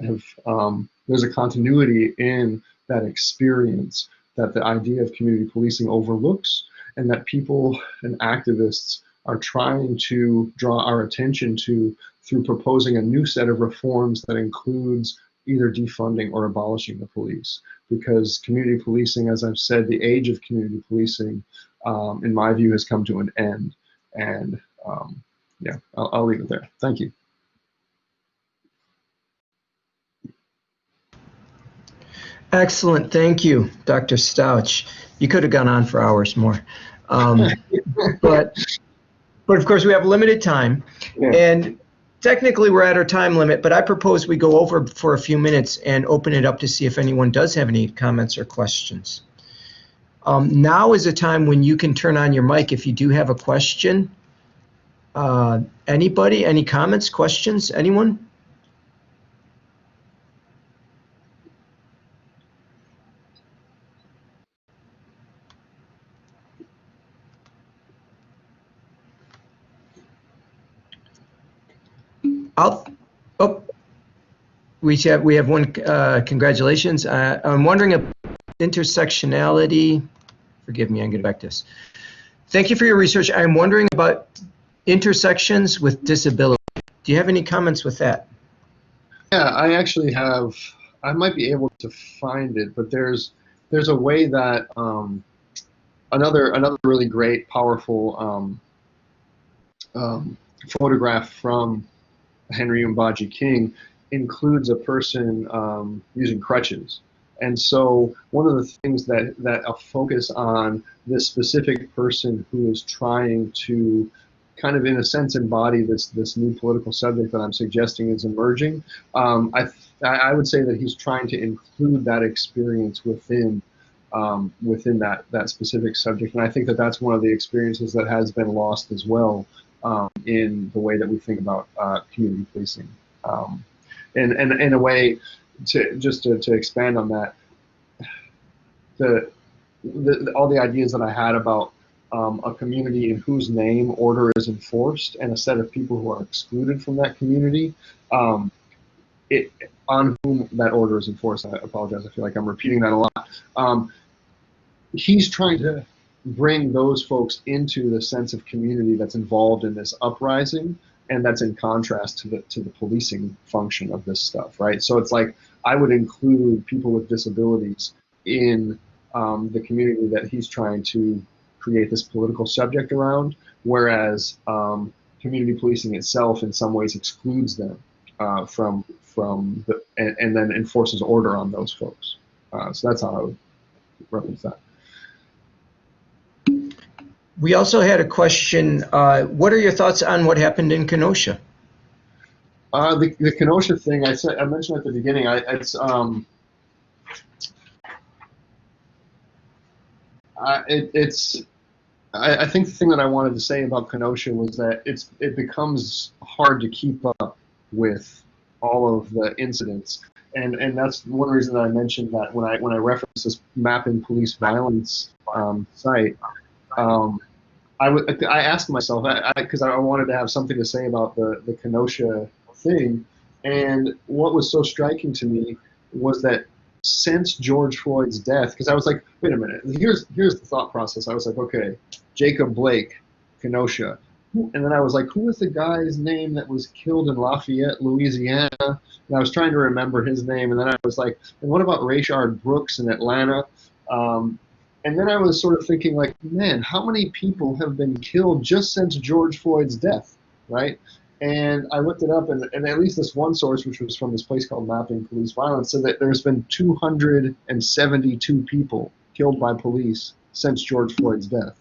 there's a continuity in that experience that the idea of community policing overlooks, and that people and activists are trying to draw our attention to through proposing a new set of reforms that includes either defunding or abolishing the police. Because community policing, as I've said, the age of community policing, in my view, has come to an end. And yeah, I'll leave it there. Thank you. Excellent, thank you, Dr. Stauch. You could have gone on for hours more. But of course we have limited time, yeah. And technically we're at our time limit, but I propose we go over for a few minutes and open it up to see if anyone does have any comments or questions. Now is a time when you can turn on your mic if you do have a question. Anybody, any comments, questions, anyone? we have one. Congratulations. I'm wondering about intersectionality. Forgive me. I'm going to back this. Thank you for your research. I'm wondering about intersections with disability. Do you have any comments with that? Yeah, I actually have. I might be able to find it, but there's a way that another really great, powerful photograph from Henry Umbaji King includes a person using crutches. And so one of the things that a focus on this specific person who is trying to kind of, in a sense, embody this new political subject that I'm suggesting is emerging, I would say that he's trying to include that experience within that specific subject. And I think that that's one of the experiences that has been lost as well in the way that we think about community policing. And in a way, to expand on that, all the ideas that I had about a community in whose name order is enforced and a set of people who are excluded from that community, on whom that order is enforced. I apologize, I feel like I'm repeating that a lot. He's trying to bring those folks into the sense of community that's involved in this uprising, and that's in contrast to the policing function of this stuff, right? So it's like I would include people with disabilities in the community that he's trying to create this political subject around, whereas community policing itself in some ways excludes them from the and then enforces order on those folks. So that's how I would reference that. We also had a question. What are your thoughts on what happened in Kenosha? The Kenosha thing, I mentioned at the beginning. I think the thing that I wanted to say about Kenosha was that it becomes hard to keep up with all of the incidents, and that's one reason that I mentioned that when I referenced this Mapping Police Violence site. I asked myself, because I wanted to have something to say about the Kenosha thing, and what was so striking to me was that since George Floyd's death, because I was like, wait a minute, here's the thought process. I was like, okay, Jacob Blake, Kenosha. And then I was like, who was the guy's name that was killed in Lafayette, Louisiana? And I was trying to remember his name, and then I was like, and what about Rayshard Brooks in Atlanta? And then I was sort of thinking, like, man, how many people have been killed just since George Floyd's death, right? And I looked it up, and at least this one source, which was from this place called Mapping Police Violence, said that there's been 272 people killed by police since George Floyd's death.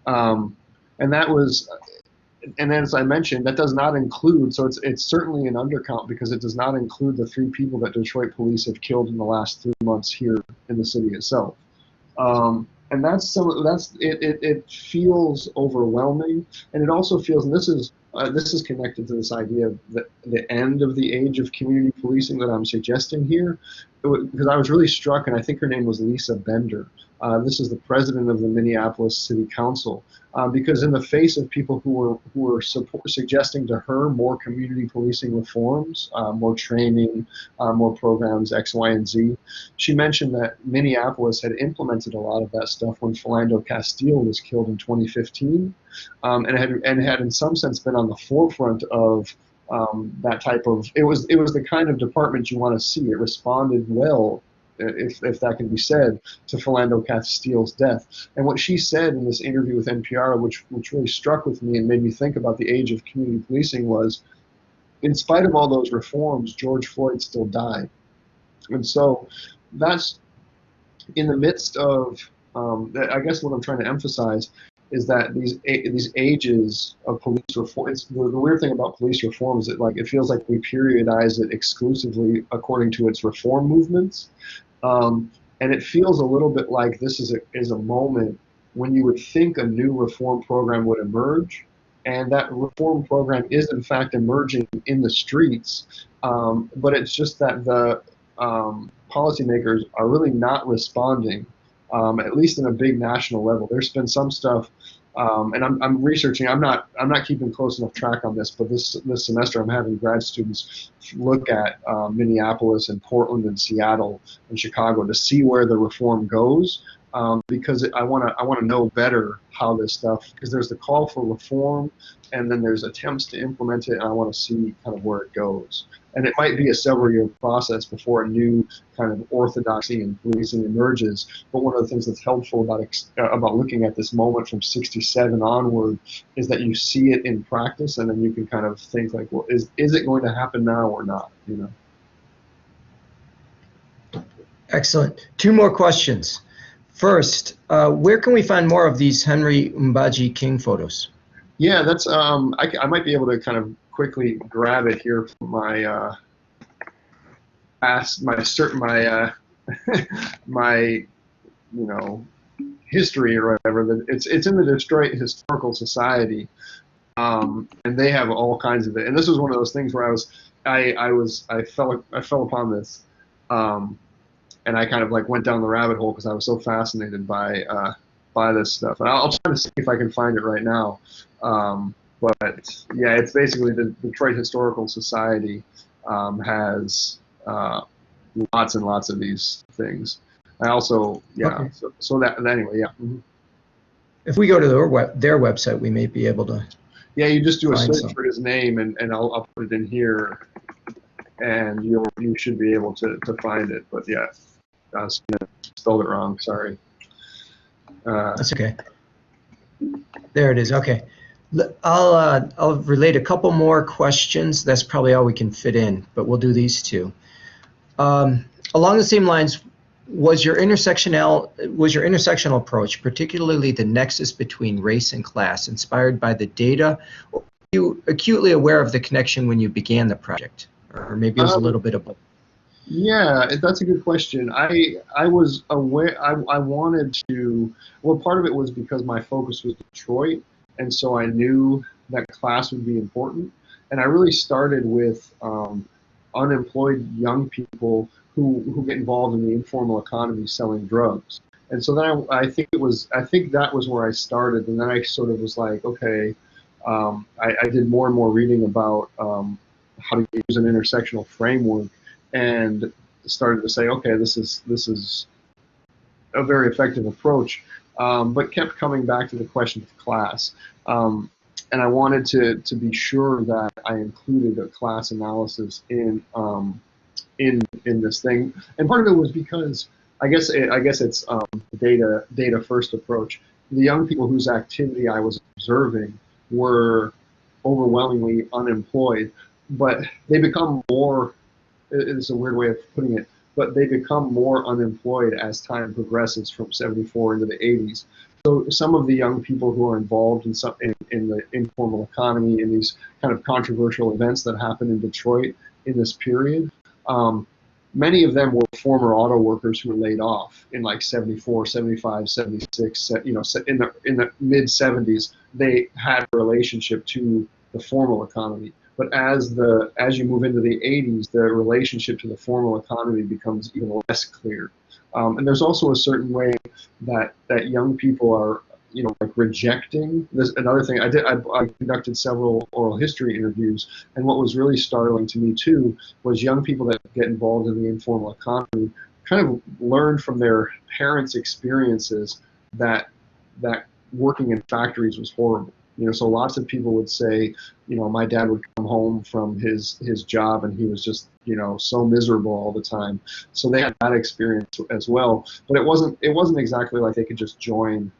And that was, and as I mentioned, that does not include, so it's certainly an undercount because it does not include the 3 people that Detroit police have killed in the last 3 months here in the city itself. And it feels overwhelming, and it also feels, and this is connected to this idea of the end of the age of community policing that I'm suggesting here, because I was really struck, and I think her name was Lisa Bender. This is the president of the Minneapolis City Council, because in the face of people who were suggesting to her more community policing reforms, more training, more programs, X, Y, and Z, she mentioned that Minneapolis had implemented a lot of that stuff when Philando Castile was killed in 2015, and had in some sense been on the forefront of that type of, it was the kind of department you want to see. It responded well, if that can be said, to Philando Castile's death. And what she said in this interview with NPR, which really struck with me and made me think about the age of community policing, was, in spite of all those reforms, George Floyd still died. And so that's in the midst of, I guess what I'm trying to emphasize is that these ages of police reform, the weird thing about police reform is that, like, it feels like we periodize it exclusively according to its reform movements. And it feels a little bit like this is a moment when you would think a new reform program would emerge, and that reform program is in fact emerging in the streets, but it's just that the policymakers are really not responding, at least in a big national level. There's been some stuff And I'm researching. I'm not keeping close enough track on this, but this semester I'm having grad students look at Minneapolis and Portland and Seattle and Chicago to see where the reform goes, because I want to know better how this stuff, because there's the call for reform and then there's attempts to implement it, and I want to see kind of where it goes. And it might be a several-year process before a new kind of orthodoxy in policing emerges. But one of the things that's helpful about looking at this moment from '67 onward is that you see it in practice, and then you can kind of think like, well, is it going to happen now or not? You know. Excellent. Two more questions. First, where can we find more of these Henry Mbaji King photos? Yeah, that's I might be able to kind of quickly grab it here from my my history or whatever. It's in the Detroit Historical Society, and they have all kinds of it. And this was one of those things where I fell upon this, and I kind of like went down the rabbit hole because I was so fascinated by this stuff. And I'll try to see if I can find it right now. But yeah, it's basically the Detroit Historical Society has lots and lots of these things. I also, yeah, okay. So that anyway, yeah. Mm-hmm. If we go to their website, we may be able to. Yeah, you just do a search for his name, and I'll put it in here, and you should be able to find it. But yeah, I spelled it wrong. Sorry. That's okay. There it is. Okay. I'll relate a couple more questions. That's probably all we can fit in, but we'll do these two. Along the same lines, was your intersectional approach, particularly the nexus between race and class, inspired by the data, or were you acutely aware of the connection when you began the project, or maybe it was a little bit of both? Yeah, that's a good question. I was aware. I wanted to. Well, part of it was because my focus was Detroit, and so I knew that class would be important. And I really started with unemployed young people who get involved in the informal economy selling drugs. And so then I think that was where I started. And then I sort of was like, okay, I did more and more reading about how to use an intersectional framework, and started to say, okay, this is a very effective approach, but kept coming back to the question of class. And I wanted to be sure that I included a class analysis in this thing. And part of it was because I guess it's data first approach. The young people whose activity I was observing were overwhelmingly unemployed, but they become more. It's a weird way of putting it, but they become more unemployed as time progresses from '74 into the '80s. So some of the young people who are involved in the informal economy, in these kind of controversial events that happened in Detroit in this period, many of them were former auto workers who were laid off in like '74, '75, '76. In the mid '70s, they had a relationship to the formal economy. But as you move into the '80s, the relationship to the formal economy becomes even less clear. And there's also a certain way that young people are, like rejecting this. Another thing I conducted several oral history interviews, and what was really startling to me too was young people that get involved in the informal economy kind of learn from their parents' experiences that working in factories was horrible. So lots of people would say, my dad would come home from his job and he was just, so miserable all the time. So they had that experience as well. But it wasn't exactly like they could just join.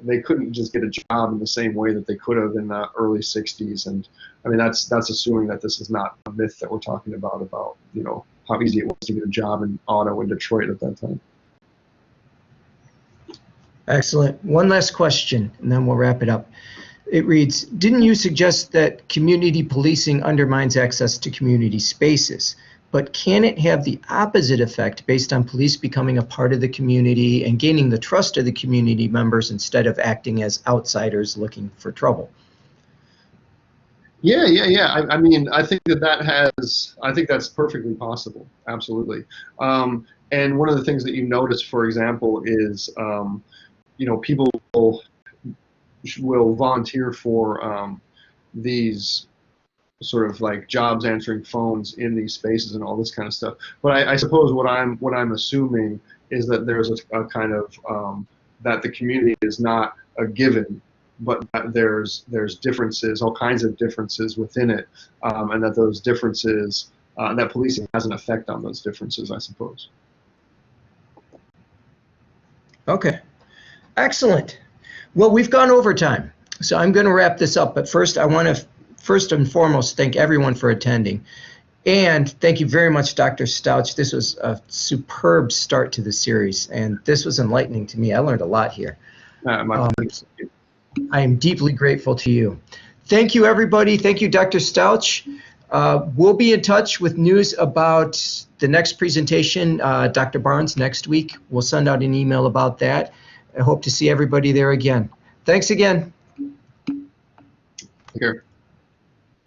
They couldn't just get a job in the same way that they could have in the early '60s. And I mean, that's assuming that this is not a myth that we're talking about, how easy it was to get a job in auto in Detroit at that time. Excellent. One last question, and then we'll wrap it up. It reads, didn't you suggest that community policing undermines access to community spaces, but can it have the opposite effect based on police becoming a part of the community and gaining the trust of the community members instead of acting as outsiders looking for trouble? Yeah. I mean, I think that's perfectly possible. Absolutely. And one of the things that you notice, for example, is, people will volunteer for these sort of like jobs answering phones in these spaces and all this kind of stuff. But I suppose what I'm assuming is that there's a kind of that the community is not a given, but that there's differences, all kinds of differences within it, and that those differences, that policing has an effect on those differences, I suppose. Okay, excellent. Well, we've gone over time, so I'm going to wrap this up. But first, I want to first and foremost thank everyone for attending. And thank you very much, Dr. Stauch. This was a superb start to the series, and this was enlightening to me. I learned a lot here. I am deeply grateful to you. Thank you, everybody. Thank you, Dr. Stauch. We'll be in touch with news about the next presentation, Dr. Barnes, next week. We'll send out an email about that. I hope to see everybody there again. Thanks again. Take care.